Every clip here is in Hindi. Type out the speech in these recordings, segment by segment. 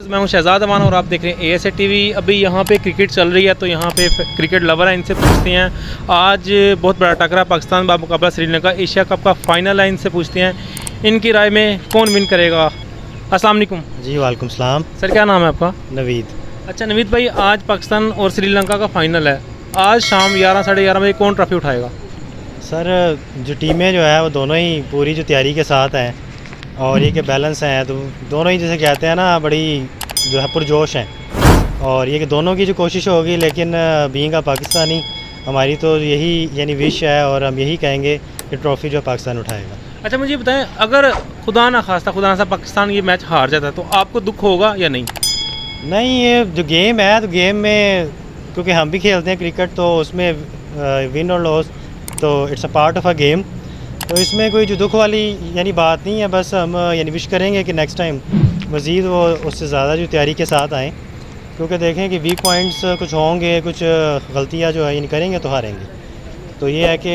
मैं हूं शहजाद अमान और आप देख रहे हैं ASA TV। अभी यहाँ पे क्रिकेट चल रही है तो यहाँ पे क्रिकेट लवर हैं, इनसे पूछते हैं। आज बहुत बड़ा टकरा पाकिस्तान बा मुकाबला श्रीलंका, एशिया कप का फाइनल है, इनसे पूछते हैं इनकी राय में कौन विन करेगा। अस्सलाम वालेकुम। जी वालेकुम सलाम। सर क्या नाम है आपका? नवीद। अच्छा नवीद भाई, आज पाकिस्तान और श्रीलंका का फाइनल है। आज शाम 11 साढ़े 11 बजे कौन ट्रॉफी उठाएगा? सर जो टीमें जो है वो दोनों ही पूरी जो तैयारी के साथ हैं और ये के बैलेंस हैं, तो दोनों ही जैसे कहते हैं ना बड़ी जो है पुरजोश हैं और ये कि दोनों की जो कोशिश होगी, लेकिन बीइंग का पाकिस्तानी हमारी तो यही यानी विश है और हम यही कहेंगे कि ट्रॉफ़ी जो पाकिस्तान उठाएगा। अच्छा मुझे बताएं, अगर खुदा ना खास्ता खुदा ना पाकिस्तान ये मैच हार जाता है तो आपको दुख होगा या नहीं? नहीं, ये जो गेम है तो गेम में क्योंकि हम भी खेलते हैं क्रिकेट, तो उसमें विन और लॉस तो it's a part of a game, तो इसमें कोई जो दुख वाली यानी बात नहीं है। बस हम यानी विश करेंगे कि नेक्स्ट टाइम मज़ीद वो उससे ज़्यादा जो तैयारी के साथ आएँ, क्योंकि देखें कि वीक पॉइंट्स कुछ होंगे, कुछ गलतियाँ जो है यानी करेंगे तो हारेंगे। तो ये है कि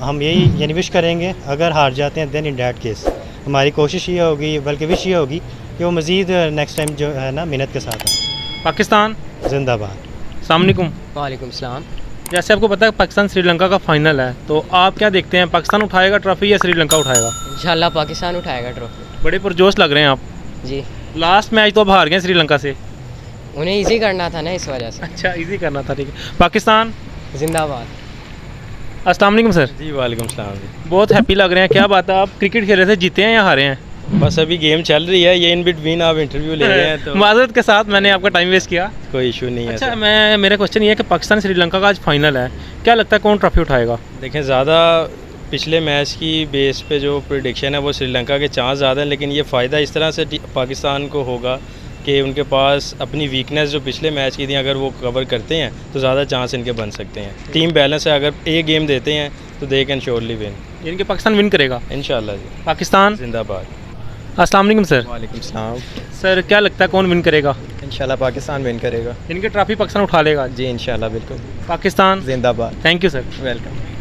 हम यही यानी विश करेंगे, अगर हार जाते हैं दैन इन डैट केस हमारी कोशिश ये होगी, बल्कि विश ये होगी कि वो मज़ीद नेक्स्ट टाइम जो है ना मेहनत के साथ आए। पाकिस्तान जिंदाबाद। अस्सलाम वालेकुम। वालेकुम सलाम। जैसे आपको पता है पाकिस्तान श्रीलंका का फाइनल है, तो आप क्या देखते हैं, पाकिस्तान उठाएगा ट्रॉफी या श्रीलंका उठाएगा? इंशाल्लाह पाकिस्तान उठाएगा ट्रॉफी। बड़े पुरजोश लग रहे हैं आप। जी, लास्ट मैच तो अब हार गए श्रीलंका से। उन्हें इजी करना था ना, इस वजह से। अच्छा इजी करना था, ठीक है। पाकिस्तान जिंदाबाद। अस्सलाम वालेकुम सर। जी वालेकुम सलाम। बहुत हैप्पी लग रहे हैं, क्या बात है, आप क्रिकेट खेल रहे थे, जीते हैं या हारे हैं? बस अभी गेम चल रही है, ये इन बिटवीन आप इंटरव्यू ले रहे हैं तो माजरत के साथ मैंने आपका टाइम वेस्ट किया। कोई इशू नहीं है। अच्छा मेरा क्वेश्चन ये है कि पाकिस्तान श्रीलंका का आज फाइनल है, क्या लगता है कौन ट्रॉफी उठाएगा? देखें, ज़्यादा पिछले मैच की बेस पे जो प्रेडिक्शन है वो श्रीलंका के चांस ज़्यादा हैं, लेकिन ये फ़ायदा इस तरह से पाकिस्तान को होगा कि उनके पास अपनी वीकनेस जो पिछले मैच की थी अगर वो कवर करते हैं तो ज़्यादा चांस इनके बन सकते हैं। टीम बैलेंस है, अगर एक गेम देते हैं तो दे कैन श्योरली विन। यानी कि पाकिस्तान विन करेगा इंशाल्लाह जी। पाकिस्तान जिंदाबाद। अस्सलाम वालेकुम सर। वालेकुम सलाम। सर क्या लगता है कौन विन करेगा? इंशाल्लाह पाकिस्तान विन करेगा। इनकी ट्रॉफी पाकिस्तान उठा लेगा? जी इंशाल्लाह, बिल्कुल। पाकिस्तान जिंदाबाद। Thank you sir. वेलकम।